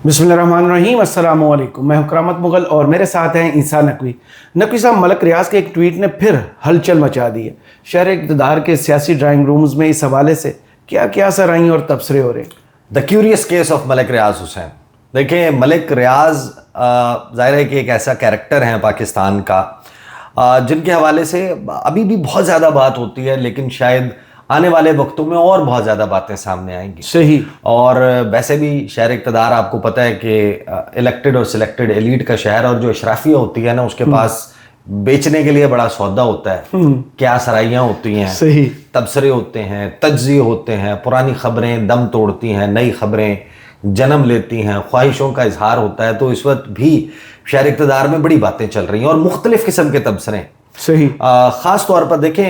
बिस्मिल्लाहिर्रहमानिर्रहीम, अस्सलाम वालेकुम। मैं हूं करामत मुगल और मेरे साथ हैं ईसा नकवी। नकवी साहब, मलिक रियाज के एक ट्वीट ने फिर हलचल मचा दी है। शहर इक़्तिदार के सियासी ड्राइंग रूम्स में इस हवाले से क्या क्या सराही और तबसरे हो रहे हैं। The curious case of Malik Riyaz Hussain. देखिए, मलिक रियाज ज़ाहिर है कि एक ऐसा कैरेक्टर है पाकिस्तान का जिनके हवाले से अभी भी बहुत ज़्यादा बात होती है, लेकिन शायद आने वाले वक्तों में और बहुत ज़्यादा बातें सामने आएंगी। सही। और वैसे भी शहर इक़्तिदार आपको पता है कि इलेक्टेड और सिलेक्टेड एलीट का शहर, और जो अशराफिया होती है ना, उसके पास बेचने के लिए बड़ा सौदा होता है। क्या सराइयाँ होती हैं, सही तबसरे होते हैं, तज्ज़िये होते हैं, पुरानी खबरें दम तोड़ती हैं, नई खबरें जन्म लेती हैं, ख्वाहिशों का इजहार होता है। तो इस वक्त भी शहर इक़्तिदार में बड़ी बातें चल रही हैं और मुख्तलिफ किस्म के तबसरे। सही। ख़ास तौर पर देखें,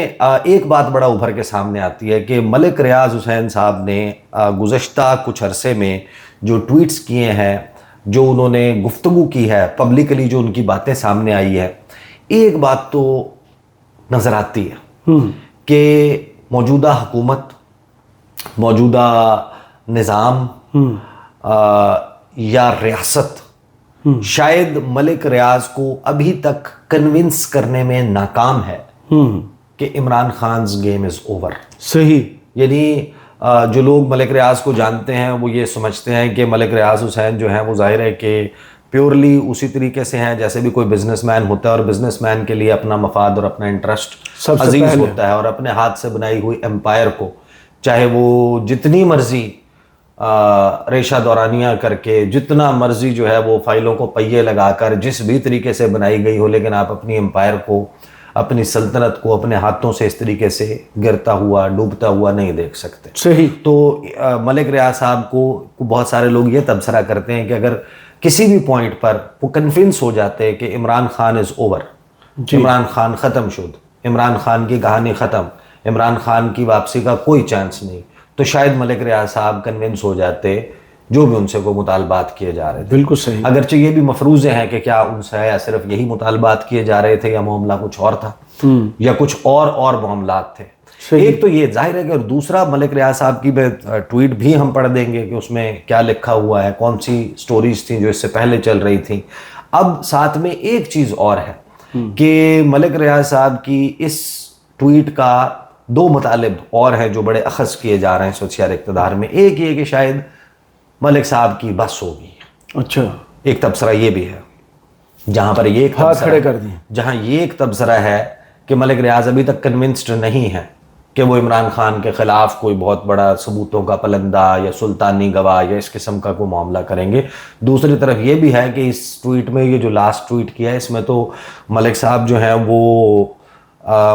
एक बात बड़ा उभर के सामने आती है कि मलिक रियाज हुसैन साहब ने गुज़श्ता कुछ अरसे में जो ट्वीट्स किए हैं, जो उन्होंने गुफ्तगू की है पब्लिकली, जो उनकी बातें सामने आई है, एक बात तो नज़र आती है कि मौजूदा हुकूमत, मौजूदा निज़ाम या रियासत शायद मलिक रियाज को अभी तक कन्विंस करने में नाकाम है कि Imran Khan game is over. सही। यानी जो लोग मलिक रियाज को जानते हैं वो ये समझते हैं कि मलिक रियाज हुसैन जो है वो जाहिर है कि प्योरली उसी तरीके से हैं जैसे भी कोई बिजनेसमैन होता है, और बिजनेसमैन के लिए अपना मफाद और अपना इंटरेस्ट अजीज होता है, और अपने हाथ से बनाई हुई एम्पायर को चाहे वो जितनी मर्जी रेशा दौरानियाँ करके, जितना मर्जी जो है वो फाइलों को पहिए लगाकर जिस भी तरीके से बनाई गई हो, लेकिन आप अपनी एम्पायर को, अपनी सल्तनत को अपने हाथों से इस तरीके से गिरता हुआ, डूबता हुआ नहीं देख सकते। सही। तो मलिक रियाज साहब को बहुत सारे लोग ये तबसरा करते हैं कि अगर किसी भी पॉइंट पर वो कन्विंस हो जाते हैं कि इमरान खान इज़ ओवर, इमरान खान ख़त्म शुद, इमरान खान की कहानी ख़त्म, इमरान खान की वापसी का कोई चांस नहीं, तो शायद मलिक रियाज साहब कन्विंस हो जाते जो भी उनसे को मुतालबात किए जा रहे थे। बिल्कुल सही। अगरचे ये भी मफरूज़े हैं कि क्या उनसे या सिर्फ यही मुतालबात किए जा रहे थे या मामला कुछ और था, या कुछ और मामलात थे। एक तो ये जाहिर है कि, और दूसरा मलिक रियाज साहब की ट्वीट भी हम पढ़ देंगे कि उसमें क्या लिखा हुआ है, कौन सी स्टोरीज थी जो इससे पहले चल रही थी। अब साथ में एक चीज़ और है कि मलिक रियाज साहब की इस ट्वीट का दो मतलब और हैं जो बड़े अखज़ किए जा रहे हैं सोशल इक़्तिदार में। एक ये कि शायद मलिक साहब की बस होगी। अच्छा। एक तबसरा ये भी है, जहाँ पर ये हाथ खड़े कर दिए, जहाँ ये एक तबसरा है कि मलिक रियाज अभी तक कन्विंस्ड नहीं है कि वो इमरान खान के ख़िलाफ़ कोई बहुत बड़ा सबूतों का पलंदा या सुल्तानी गवाह या इस किस्म का कोई मामला करेंगे। दूसरी तरफ ये भी है कि इस ट्वीट में, ये जो लास्ट ट्वीट किया है, इसमें तो मलिक साहब जो हैं वो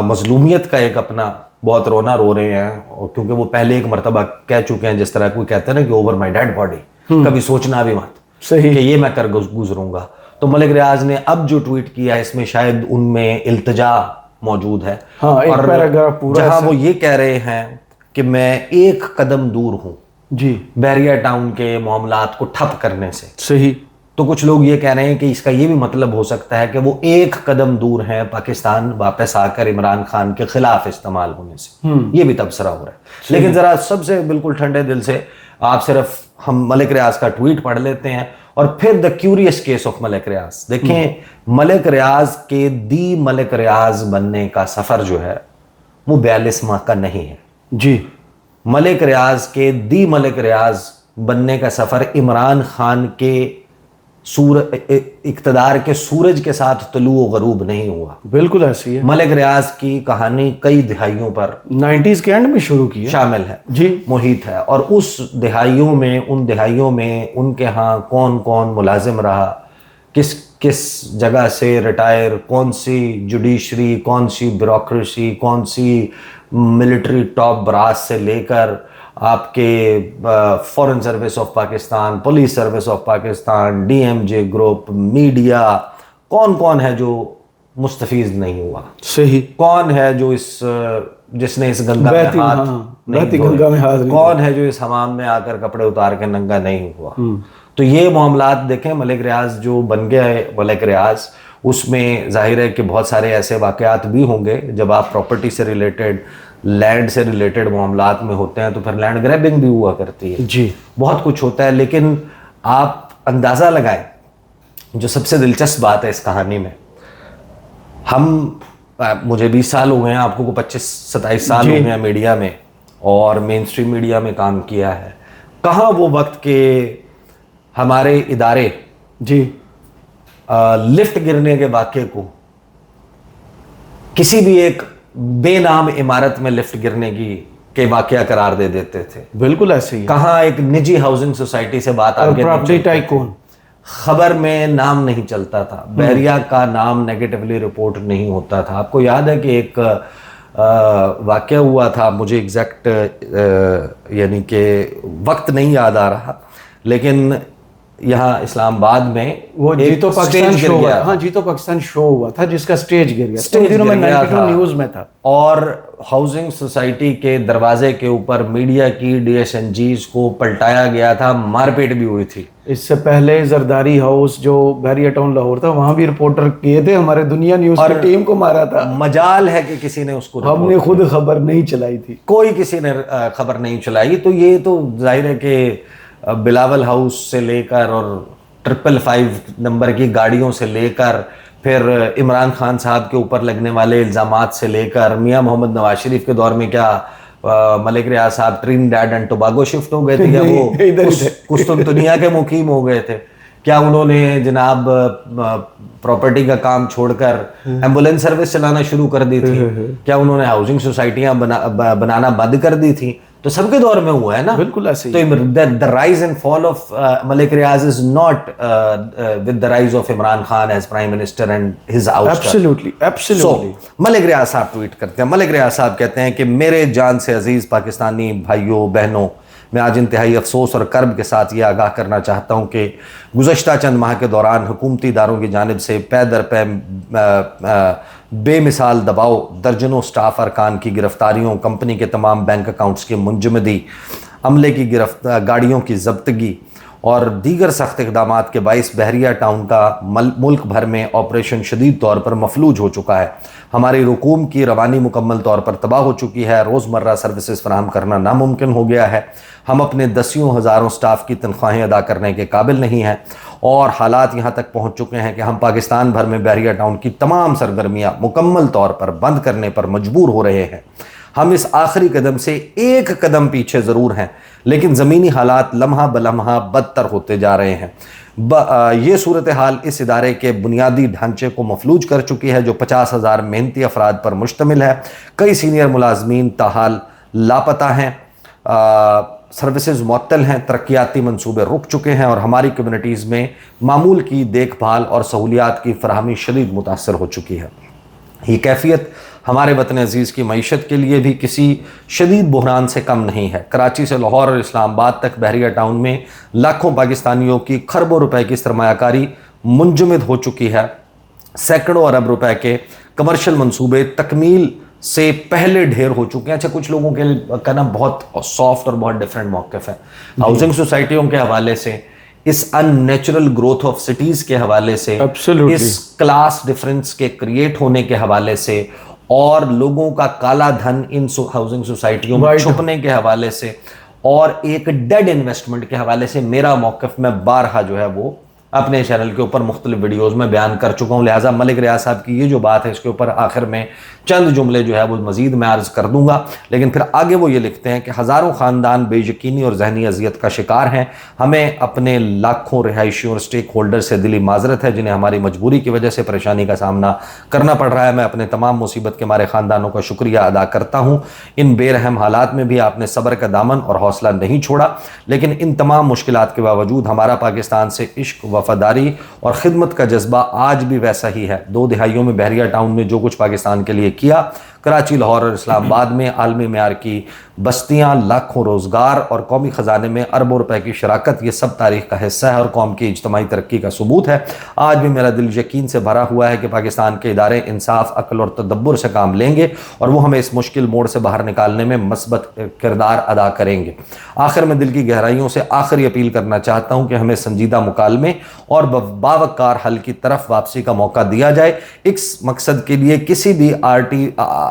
मजलूमियत का एक अपना बहुत रोना रो रहे हैं, और क्योंकि वो पहले एक मरतबा कह चुके हैं, जिस तरह कोई कहते हैं ना कि ओवर माई डेड बॉडी, कभी सोचना भी मत। सही। कि ये मैं कर गुजरूंगा। तो मलिक रियाज ने अब जो ट्वीट किया है, इसमें शायद उनमें इल्तिजा मौजूद है। हाँ, एक और पैराग्राफ पूरा जहां वो ये कह रहे हैं कि मैं एक कदम दूर हूं जी बैरियर टाउन के मामलात को ठप करने से। सही। तो कुछ लोग ये कह रहे हैं कि इसका ये भी मतलब हो सकता है कि वो एक कदम दूर हैं पाकिस्तान वापस आकर इमरान खान के खिलाफ इस्तेमाल होने से। ये भी तबसरा हो रहा है। लेकिन जरा सबसे बिल्कुल ठंडे दिल से आप सिर्फ हम मलिक रियाज का ट्वीट पढ़ लेते हैं और फिर the curious case of Malik Riyaz. देखें, मलिक रियाज के दी मलिक रियाज बनने का सफर जो है वो 42 माह का नहीं है जी। मलिक रियाज के दी मलिक रियाज बनने का सफर इमरान खान के इक़्तिदार के सूरज के साथ तलू गरूब नहीं हुआ। बिल्कुल ऐसी है। मलिक रियाज की कहानी कई दिहाइयों पर 90s के एंड में शुरू की है, शामिल है जी, मुहित है। और उस दिहाइयों में, उन दिहाइयों में उनके यहाँ कौन कौन मुलाजिम रहा, किस किस जगह से रिटायर, कौन सी जुडिशरी, कौन सी ब्यूरोक्रेसी, कौन सी मिलिट्री टॉप ब्रास से लेकर आपके foreign service of Pakistan, police service of Pakistan, DMG group, media, कौन कौन है जो मुस्तफीज नहीं हुआ। सही। कौन है जो जिसने इस गंगा में हाथ बहती गंगा में हाथ, कौन है जो इस हमाम में आकर कपड़े उतार के नंगा नहीं हुआ। तो ये मामलात देखें, मलिक रियाज जो बन गया है मलिक रियाज, उसमें जाहिर है कि बहुत सारे ऐसे वाक़यात भी होंगे जब आप प्रॉपर्टी से रिलेटेड, लैंड से रिलेटेड मामलात में होते हैं तो फिर लैंड ग्रैबिंग भी हुआ करती है जी, बहुत कुछ होता है। लेकिन आप अंदाज़ा लगाएं, जो सबसे दिलचस्प बात है इस कहानी में, मुझे 20 साल हो गए हैं, आपको को 25-27 साल हो गए हैं मीडिया में और मेन स्ट्रीम मीडिया में काम किया है। कहाँ वो वक्त के हमारे इदारे जी लिफ्ट गिरने के वाक़े को किसी भी एक बेनाम इमारत में लिफ्ट गिरने के वाक़या करार दे देते थे। बिल्कुल ऐसे ही। कहाँ एक निजी हाउसिंग सोसाइटी से बात आगे प्रॉपर्टी टाइकून, खबर में नाम नहीं चलता था, बहरिया का नाम नेगेटिवली रिपोर्ट नहीं होता था। आपको याद है कि एक वाक़या हुआ था, मुझे एग्जैक्ट यानी कि वक्त नहीं याद आ रहा, लेकिन यहाँ इस्लामाबाद में वो जीतो पाकिस्तान शो हुआ, हाँ जीतो पाकिस्तान शो हुआ था जिसका स्टेज गिर गया। स्टेज दिनों में गिर गया 92 था। न्यूज़ में था। और हाउसिंग सोसाइटी के दरवाजे के ऊपर मीडिया की DSNGs को पलटाया गया था, मारपीट भी हुई थी। इससे पहले जरदारी हाउस जो बहरिया टाउन लाहौर था, वहां भी रिपोर्टर किए थे, हमारे दुनिया न्यूज़ की टीम को मारा था। मजाल है कि किसी ने उसको हमने खुद खबर नहीं चलाई थी, कोई किसी ने खबर नहीं चलाई। तो ये तो जाहिर है कि बिलावल हाउस से लेकर और 555 नंबर की गाड़ियों से लेकर फिर इमरान खान साहब के ऊपर लगने वाले इल्ज़ामात से लेकर मियां मोहम्मद नवाज शरीफ के दौर में क्या मलिक रियाज साहब ट्रिनिडाद एंड टोबागो शिफ्ट हो गए थे या वो कुस्तुनतुनिया के मुकीम हो गए थे? क्या उन्होंने जनाब प्रॉपर्टी का काम छोड़कर एम्बुलेंस सर्विस चलाना शुरू कर दी थी? क्या उन्होंने हाउसिंग सोसाइटियां बनाना बंद कर दी थी? तो सबके दौर में हुआ है ना। बिल्कुल ऐसे तो the rise and fall of Malik Riyaz is not with the rise of Imran Khan as prime minister and his ouster. Absolutely absolutely. Malik Riyaz साहब ट्वीट करते हैं, मलिक रियाज साहब कहते हैं कि मेरे जान से अजीज पाकिस्तानी भाइयों बहनों, मैं आज इंतहाई अफसोस और कर्ब के साथ ये आगाह करना चाहता हूँ कि गुज़श्ता चंद माह के दौरान हुकूमती इदारों की जानिब से पै दर पै बेमिसाल दबाव, दर्जनों स्टाफ अरकान की गिरफ्तारियों, कंपनी के तमाम बैंक अकाउंट्स की मुंजमदी, अमले की गाड़ियों की जब्तगी और दीगर सख्त इकदाम के बाइस बहरिया टाउन का मुल्क भर में ऑपरेशन शदीद तौर पर मफलूज हो चुका है। हमारी रकूम की रवानी मुकम्मल तौर पर तबाह हो चुकी है। रोज़मर्रा सर्विसेज फराहम करना नामुमकिन हो गया है। हम अपने दसियों हज़ारों स्टाफ की तनख्वाहें अदा करने के काबिल नहीं हैं और हालात यहाँ तक पहुँच चुके हैं कि हम पाकिस्तान भर में बहरिया टाउन की तमाम सरगर्मियाँ मुकम्मल तौर पर बंद करने पर मजबूर हो रहे हैं। हम इस आखिरी कदम से एक कदम पीछे ज़रूर हैं, लेकिन ज़मीनी हालात लम्हा बलम्हा बदतर होते जा रहे हैं। ये सूरत हाल इस इदारे के बुनियादी ढांचे को मफलूज कर चुकी है, जो 50,000 मेहनती अफराद पर मुश्तमिल है। कई सीनियर मुलाजमीन ताहाल लापता हैं, सर्विसेज मुअत्तल हैं, तरक्याती मंसूबे रुक चुके हैं और हमारी कम्युनिटीज़ में मामूल की देखभाल और सहूलियात की फराहमी शदीद मुतासर हो चुकी है। ये कैफियत हमारे वतन अजीज़ की मईशत के लिए भी किसी शदीद बहरान से कम नहीं है। कराची से लाहौर और इस्लामाबाद तक बहरिया टाउन में लाखों पाकिस्तानियों की खरबों रुपए की सरमायाकारी मुंजमद हो चुकी है। सैकड़ों अरब रुपए के कमर्शियल मंसूबे तकमील से पहले ढेर हो चुके हैं। अच्छा, कुछ लोगों के कहना बहुत सॉफ्ट और बहुत डिफरेंट मौक़िफ़ है। हाउसिंग सोसाइटियों के हवाले से, इस अननेचुरल ग्रोथ ऑफ सिटीज़ के हवाले से, इस क्लास डिफरेंस के क्रिएट होने के हवाले से और लोगों का काला धन इन हाउसिंग सोसाइटियों में छुपने के हवाले से और एक डेड इन्वेस्टमेंट के हवाले से मेरा मौक़िफ़ मैं बारहा जो है वो अपने चैनल के ऊपर मुख्तलिफ वीडियोज़ में बयान कर चुका हूँ। लिहाजा मलिक रियाज साहब की ये जो बात है इसके ऊपर आखिर में चंद जुमले जो है वो मज़ीद मैं अर्ज़ कर दूंगा, लेकिन फिर आगे वो ये लिखते हैं कि हज़ारों ख़ानदान बेयकीनी और जहनी अजियत का शिकार हैं। हमें अपने लाखों रिहायशियों और स्टेक होल्डर से दिली माजरत है जिन्हें हमारी मजबूरी की वजह से परेशानी का सामना करना पड़ रहा है। मैं अपने तमाम मुसीबत के हमारे ख़ानदानों का शुक्रिया अदा करता हूँ। इन बेरहम हालात में भी आपने सब्र का दामन और हौसला नहीं छोड़ा, लेकिन इन तमाम मुश्किलात के बावजूद हमारा पाकिस्तान से इश्क, वफादारी और ख़िदमत का जज्बा आज भी वैसा ही है। 2 दिहाइयों में बहरिया टाउन में जो कुछ पाकिस्तान के लिए किया, कराची, लाहौर और इस्लामाबाद में आलमी मेयार की बस्तियाँ, लाखों रोज़गार और कौमी ख़जाने में अरबों रुपए की शराकत, ये सब तारीख़ का हिस्सा है और कौम की इज्तमाही तरक्की का सबूत है। आज भी मेरा दिल यकीन से भरा हुआ है कि पाकिस्तान के इदारे इंसाफ, अक्ल और तदब्बुर से काम लेंगे और वो हमें इस मुश्किल मोड़ से बाहर निकालने में मस्बत किरदार अदा करेंगे। आखिर में दिल की गहराइयों से आखिरी अपील करना चाहता हूँ कि हमें संजीदा मुकालमे और बावकार हल की तरफ वापसी का मौका दिया जाए। इस मकसद के लिए किसी भी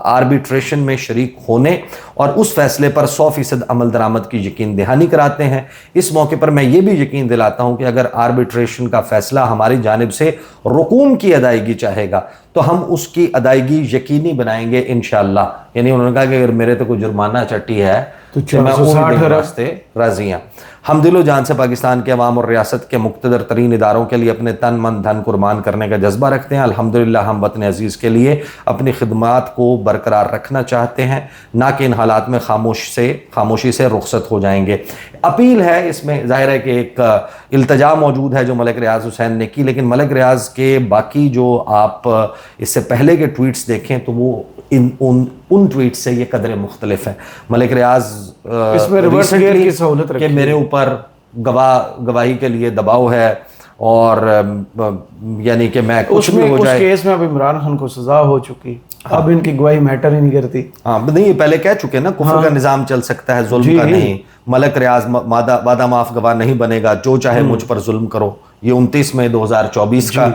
आर्बिट्रेशन में शरीक होने और उस फैसले पर 100% अमल दरामद की यकीन दहानी कराते हैं। इस मौके पर मैं ये भी यकीन दिलाता हूँ कि अगर आर्बिट्रेशन का फैसला हमारी जानिब से रुकूम की अदायगी चाहेगा तो हम उसकी अदायगी यकीनी बनाएंगे इंशाअल्लाह। यानी उन्होंने कहा कि अगर मेरे तो कोई जुर्माना चट्टी है तो मैं उम्मीद वास्ते राजी हूँ। हम दिलो जान से पाकिस्तान के अवाम और रियासत के मुक़्तदर तरीन इदारों के लिए अपने तन मन धन कुर्बान करने का जज्बा रखते हैं। अल्हम्दुलिल्लाह हम वतन अजीज़ के लिए अपनी खिदमात को बरकरार रखना चाहते हैं, ना कि इन हालात में खामोशी से रुखसत हो जाएंगे। अपील है इसमें, ज़ाहिर है कि एक इल्तजा मौजूद है जो मलिक रियाज हुसैन ने की, लेकिन मलिक रियाज के बाकी जो आप इससे पहले के ट्वीट्स देखें तो वो उन ट्वीट से ये कदर मुख्तलिफ है। मलिक रियाज इसमें रिवर्स गियर की सहूलत रखी कि मेरे ऊपर गवाही के लिए दबाव है और यानी कि मैं कुछ भी हो जाए। उस केस में अब इमरान खान को सजा हो चुकी, अब इनकी गवाही मैटर ही नहीं करती। हाँ नहीं, पहले कह चुके ना, कुफ्र का निज़ाम चल सकता है, जुल्म का नहीं। मलिक रियाज वादा माफ गवाह नहीं बनेगा, जो चाहे मुझ पर जुल्म करो। ये 29 मई 2024 का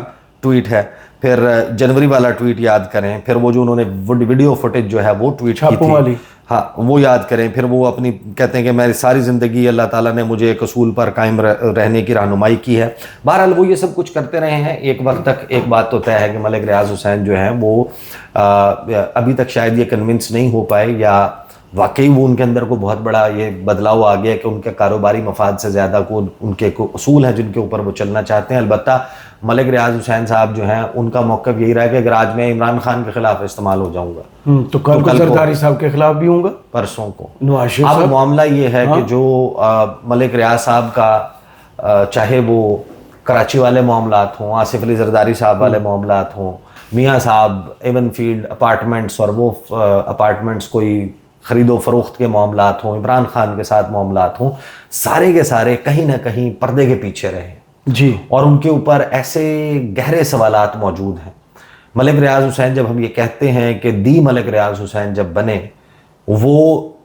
ट्वीट है। फिर जनवरी वाला ट्वीट याद करें, फिर वो जो उन्होंने वीडियो फुटेज जो है वो ट्वीट की थी, हाँ वो याद करें। फिर वो अपनी कहते हैं कि मेरी सारी ज़िंदगी अल्लाह ताला ने मुझे एक असूल पर कायम रहने की रहनुमाई की है। बहरहाल वो ये सब कुछ करते रहे हैं। एक वक्त तक एक बात तो तय है कि मलिक रियाज हुसैन जो है वो अभी तक शायद ये कन्विंस नहीं हो पाए, या वाकई वो उनके अंदर को बहुत बड़ा ये बदलाव आ गया कि उनके कारोबारी मफाद से ज़्यादा को उनके असूल हैं जिनके ऊपर वो चलना चाहते हैं। अलबत्ता मलिक रियाज हुसैन साहब जो हैं उनका मौक़िफ़ यही रहा है कि अगर आज मैं इमरान खान के खिलाफ इस्तेमाल हो जाऊंगा तो कल को जरदारी साहब के खिलाफ भी होऊंगा, परसों को नवाज शरीफ साहब। अब मामला ये है कि जो मलिक रियाज साहब का चाहे वो कराची वाले मामलात हों, आसिफ अली जरदारी साहब वाले मामलात हों, मियाँ साहब एवन फील्ड अपार्टमेंट्स और वो अपार्टमेंट्स कोई ख़रीदो फरोख्त के मामलात हों, इमरान खान के साथ मामलात हों, सारे के सारे कहीं ना कहीं पर्दे के पीछे रहे जी, और उनके ऊपर ऐसे गहरे सवालात मौजूद हैं। मलिक रियाज हुसैन, जब हम ये कहते हैं कि दी मलिक रियाज हुसैन जब बने, वो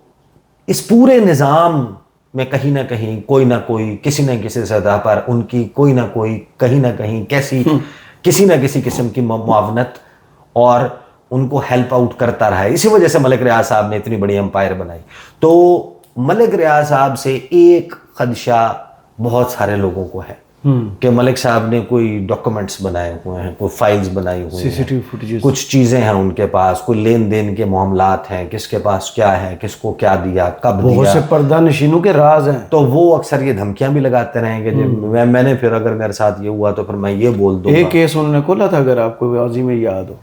इस पूरे निज़ाम में कहीं ना कहीं कोई ना कोई किसी न किसी सतह पर उनकी कोई ना कोई कहीं ना कहीं किसी न किसी किस्म की मुआवनत और उनको हेल्प आउट करता रहा है। इसी वजह से मलिक रियाज साहब ने इतनी बड़ी एम्पायर बनाई। तो मलिक रियाज साहब से एक खदशा बहुत सारे लोगों को है कि मलिक साहब ने कोई डॉक्यूमेंट्स बनाए हुए हैं, कोई फाइल्स बनाई हुई हैं, सीसीटीवी फुटेज, कुछ चीज़ें हैं उनके पास, कोई लेन देन के मामलात हैं, किसके पास क्या है, किसको क्या दिया, कब दिया, बहुत से पर्दा नशीनों के राज हैं। तो वो अक्सर ये धमकियां भी लगाते रहेंगे कि मैंने फिर अगर मेरे साथ ये हुआ तो फिर मैं ये बोल दूंगा। एक केस उन्होंने खोला था, अगर आपको वाजी में याद हो,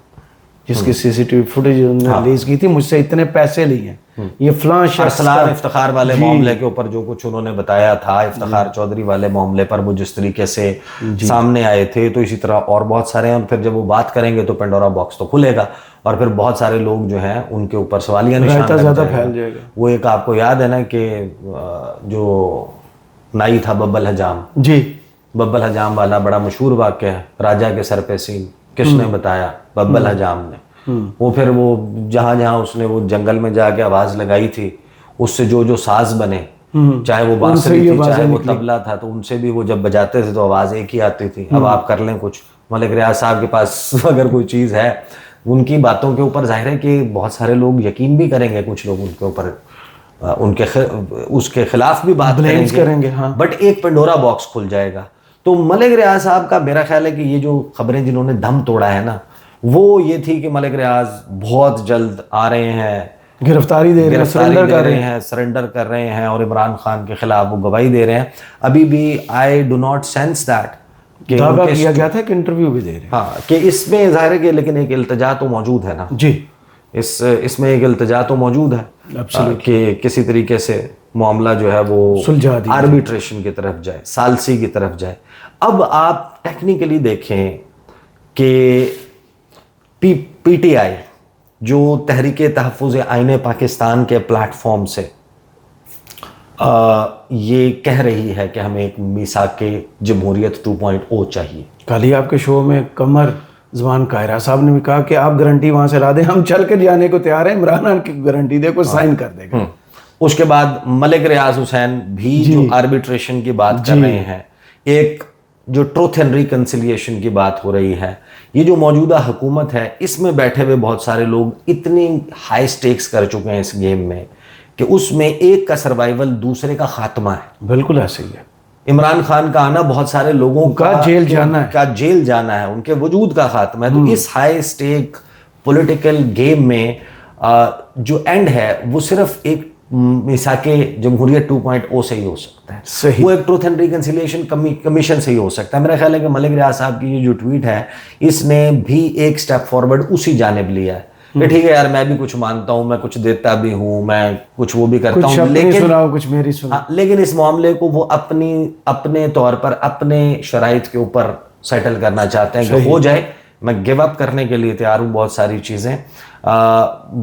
जिसकी सीसीटीवी फुटेज उन्होंने रिलीज की थी, मुझसे इतने पैसे लिए, ये फलां अरसलान इफ्तिखार वाले मामले के ऊपर जो कुछ उन्होंने बताया था, इफ्तिखार चौधरी वाले मामले पर वो जिस तरीके से सामने आए थे, तो इसी तरह और बहुत सारे हैं। फिर जब वो बात करेंगे तो पेंडोरा बॉक्स तो खुलेगा और फिर बहुत सारे लोग जो हैं उनके ऊपर सवालिया निशान ज़्यादा फैल जाएगा। वो एक आपको याद है ना कि जो नाई था बब्बल हजाम, जी बब्बल हजाम वाला बड़ा मशहूर वाक़या है, राजा के सर पे सीन, किसने बताया? बब्बल हजाम ने। वो फिर वो जहाँ जहाँ उसने वो जंगल में जाके आवाज़ लगाई थी, उससे जो जो साज बने, चाहे वो बांसुरी थी चाहे वो तबला था, तो उनसे भी वो जब बजाते थे तो आवाज़ एक ही आती थी। अब आप कर लें कुछ, मलिक रियाज साहब के पास अगर कोई चीज़ है, उनकी बातों के ऊपर जाहिर है कि बहुत सारे लोग यकीन भी करेंगे, कुछ लोग उनके ऊपर उसके खिलाफ भी बात करेंगे, हाँ। बट एक पेंडोरा बॉक्स खुल जाएगा। तो मलिक रियाज साहब का मेरा ख्याल है कि ये जो खबरें जिन्होंने दम तोड़ा है ना, वो ये थी कि मलिक रियाज बहुत जल्द आ रहे हैं, गिरफ्तारी दे रहे हैं, सरेंडर कर रहे हैं और इमरान खान के खिलाफ वो गवाही दे रहे हैं। अभी भी I do not sense that कि दावा किया गया था कि इंटरव्यू भी दे रहे हैं, हाँ, कि इसमें जाहिर है कि लेकिन एक इल्तिजा तो मौजूद है ना जी, इसमें एक इल्तिजा तो मौजूद है कि किसी तरीके से मामला जो है वो सुलझा दिया, आर्बिट्रेशन की तरफ जाए, सालसी की तरफ जाए। अब आप टेक्निकली देखें कि पीटीआई जो तहरीक तहफ़्फ़ुज़ आईन पाकिस्तान के प्लेटफॉर्म से ये कह रही है कि हमें एक मीसाक जमहूरियत 2.0 चाहिए। कल ही आपके शो में कमर ज़मान कायरा साहब ने भी कहा कि आप गारंटी वहाँ से ला दें, हम चल कर जाने को तैयार हैं, इमरान खान की गारंटी दे को साइन कर देगा। उसके बाद मलिक रियाज हुसैन भी जो आर्बिट्रेशन की बात कर रहे हैं, एक जो ट्रूथ एंड रिकन्सिलिएशन की बात हो रही है, ये जो मौजूदा हुकूमत है, इसमें बैठे हुए बहुत सारे लोग इतनी हाई स्टेक्स कर चुके हैं इस गेम में कि उसमें एक का सर्वाइवल दूसरे का खात्मा है। बिल्कुल ऐसे ही है। इमरान खान का आना बहुत सारे लोगों का जेल जाना है, जेल जाना है, उनके वजूद का खात्मा है। तो इस हाई स्टेक पॉलिटिकल गेम में जो एंड है वो सिर्फ एक मिसाके जमहूरियत 2.0 से ही हो सकता है। सही। वो एक ट्रूथ एंड रिकन्सिलिएशन कमीशन से ही हो सकता है। मेरा ख्याल है कि मलिक रियाज साहब की ये जो ट्वीट है, इसने भी एक स्टेप फॉरवर्ड उसी जानिब लिया है कि ठीक है यार, मैं भी कुछ मानता हूं, मैं कुछ देता भी हूं, मैं कुछ वो भी करता हूं, लेकिन सुनाओ, कुछ मेरी सुनाओ। लेकिन इस मामले को वो अपने तौर पर अपने शराइत के ऊपर सेटल करना चाहते हैं कि हो जाए। मैं गिव अप करने के लिए तैयार हूँ बहुत सारी चीज़ें।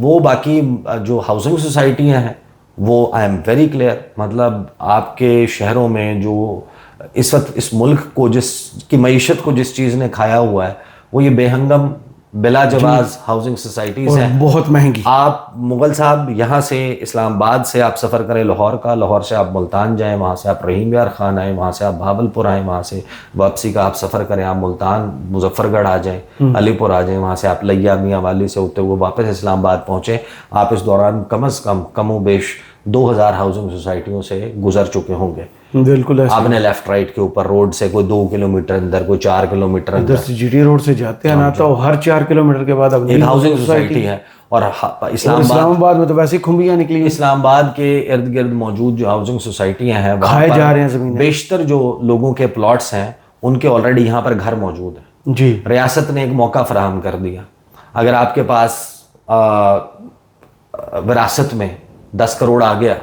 वो बाकी जो हाउसिंग सोसाइटियाँ हैं वो आई एम वेरी क्लियर, मतलब आपके शहरों में जो इस वक्त इस मुल्क को जिसकी मईशत को जिस चीज़ ने खाया हुआ है वो ये बेहंगम बिला जवाज हाउसिंग सोसाइटीज़ हैं, बहुत महंगी। आप मुगल साहब यहाँ से इस्लामाबाद से आप सफ़र करें लाहौर का, लाहौर से आप मुल्तान जाएं, वहाँ से आप रहीम यार खान आएँ, वहाँ से आप भावलपुर आएँ, वहाँ से वापसी का आप सफ़र करें, आप मुल्तान मुजफ्फरगढ़ आ जाएं, अलीपुर आ जाएं, वहाँ से आप लिया मियाँ वाली से होते हुए वापस इस्लामाबाद पहुँचें। आप इस दौरान कम अज़ कम कमो बेश 2000 हाउसिंग सोसाइटियों से गुजर चुके होंगे। बिल्कुल। आपने लेफ्ट राइट के ऊपर रोड से कोई 2 किलोमीटर अंदर, कोई 4 किलोमीटर अंदर से जीटी रोड से जाते हैं ना, तो हर 4 किलोमीटर के बाद एक हाउसिंग सोसाइटी है। और इस्लामाबाद में तो वैसे खुम्बियां निकली। इस्लामाबाद के इर्द गिर्द मौजूद जो हाउसिंग सोसाइटियां हैं, खाए जा रहे हैं ज़मीन। बेशतर जो लोगों के प्लॉट्स हैं उनके ऑलरेडी यहाँ पर घर मौजूद है जी। रियासत ने एक मौका फराहम कर दिया। अगर आपके पास विरासत में 10 करोड़ आ गया,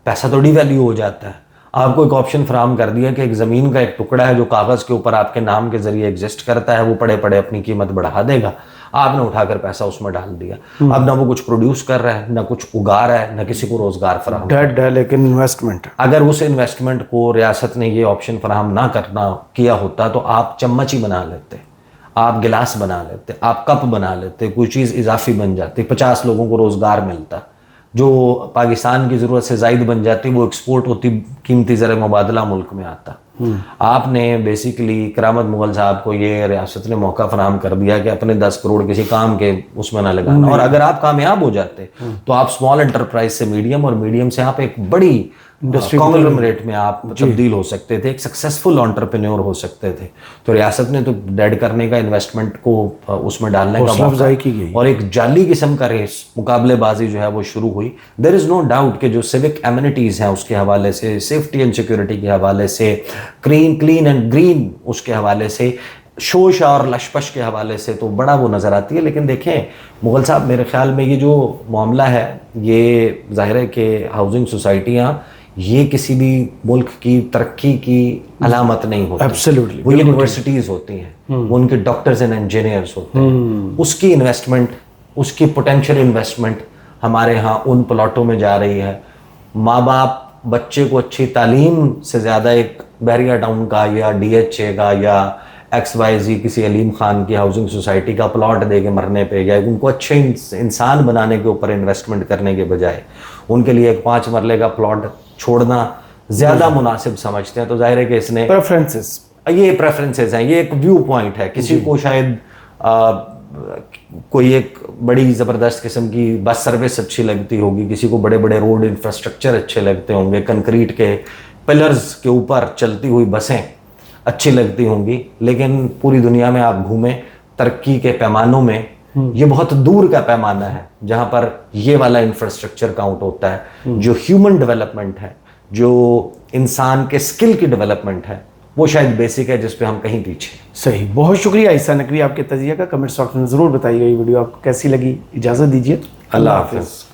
पैसा तो डिवैल्यू हो जाता है। आपको एक ऑप्शन फराहम कर दिया कि एक ज़मीन का एक टुकड़ा है जो कागज़ के ऊपर आपके नाम के जरिए एग्जिस्ट करता है, वो पड़े पड़े अपनी कीमत बढ़ा देगा। आपने उठाकर पैसा उसमें डाल दिया। अब ना वो कुछ प्रोड्यूस कर रहा है, ना कुछ उगा रहा है, ना किसी को रोजगार फराहम। डेड है, लेकिन इन्वेस्टमेंट। अगर उस इन्वेस्टमेंट को रियासत ने ये ऑप्शन फराहम ना किया होता तो आप चम्मच ही बना लेते, आप गिलास बना लेते, आप कप बना लेते, कोई चीज़ इजाफी बन जाती, 50 लोगों को रोजगार मिलता, जो पाकिस्तान की ज़रूरत से ज़ायद बन जाती, वो एक्सपोर्ट होती, कीमती ज़र मुबादला मुल्क में आता। आपने बेसिकली करामत मुगल साहब को ये रियासत ने मौका फराहम कर दिया कि अपने 10 करोड़ किसी काम के उसमें ना लगाना। और अगर आप कामयाब हो जाते तो आप स्मॉल एंटरप्राइज से मीडियम, और मीडियम से आप एक बड़ी कॉन्ग्लोमरेट में आप तब्दील हो सकते थे, एक सक्सेसफुल एंटरप्रेन्योर हो सकते थे। तो रियासत ने तो डेड करने का, इन्वेस्टमेंट को उसमें डालने का मौका की गई, और एक जाली किस्म का रेस, मुकाबलेबाजी जो है वो शुरू हुई। देयर इज़ नो डाउट कि जो सिविक एमिनिटीज़ हैं उसके हवाले से, सेफ्टी एंड सिक्योरिटी के हवाले से, क्लीन एंड ग्रीन उसके हवाले से, शोश और लशपश के हवाले से तो बड़ा वो नज़र आती है। लेकिन देखें मुगल साहब, मेरे ख्याल में ये जो मामला है, ये जाहिर है कि हाउसिंग सोसाइटियाँ ये किसी भी मुल्क की तरक्की की अलामत नहीं होती। एब्सोल्युटली। वो यूनिवर्सिटीज़ होती हैं, वो उनके डॉक्टर्स एंड इंजीनियर्स होते हैं, उसकी इन्वेस्टमेंट, उसकी पोटेंशियल इन्वेस्टमेंट हमारे यहाँ उन प्लॉटों में जा रही है। माँ बाप बच्चे को अच्छी तालीम से ज़्यादा एक बैरिया टाउन का या DHA का या XYZ किसी अलीम खान की हाउसिंग सोसाइटी का प्लॉट दे के मरने पे, या उनको अच्छे इंसान बनाने के ऊपर इन्वेस्टमेंट करने के बजाय उनके लिए एक 5 मरले का प्लॉट छोड़ना ज़्यादा मुनासिब समझते हैं। तो जाहिर है कि इसने प्रेफरेंसेस हैं, ये एक व्यू पॉइंट है। किसी को शायद कोई एक बड़ी ज़बरदस्त किस्म की बस सर्विस अच्छी लगती होगी, किसी को बड़े बड़े रोड इंफ्रास्ट्रक्चर अच्छे लगते होंगे, कंक्रीट के पिलर्स के ऊपर चलती हुई बसें अच्छी लगती होंगी। लेकिन पूरी दुनिया में आप घूमें, तरक्की के पैमानों में ये बहुत दूर का पैमाना है जहाँ पर ये वाला इंफ्रास्ट्रक्चर काउंट होता है। जो ह्यूमन डेवलपमेंट है, जो इंसान के स्किल की डेवलपमेंट है, वो शायद बेसिक है, जिस पे हम कहीं पीछे। सही, बहुत शुक्रिया ईसा नकवी आपके तजिया का। कमेंट बॉक्स में ज़रूर बताइएगा ये वीडियो आपको कैसी लगी। इजाज़त दीजिए, अल्लाह हाफ़िज़।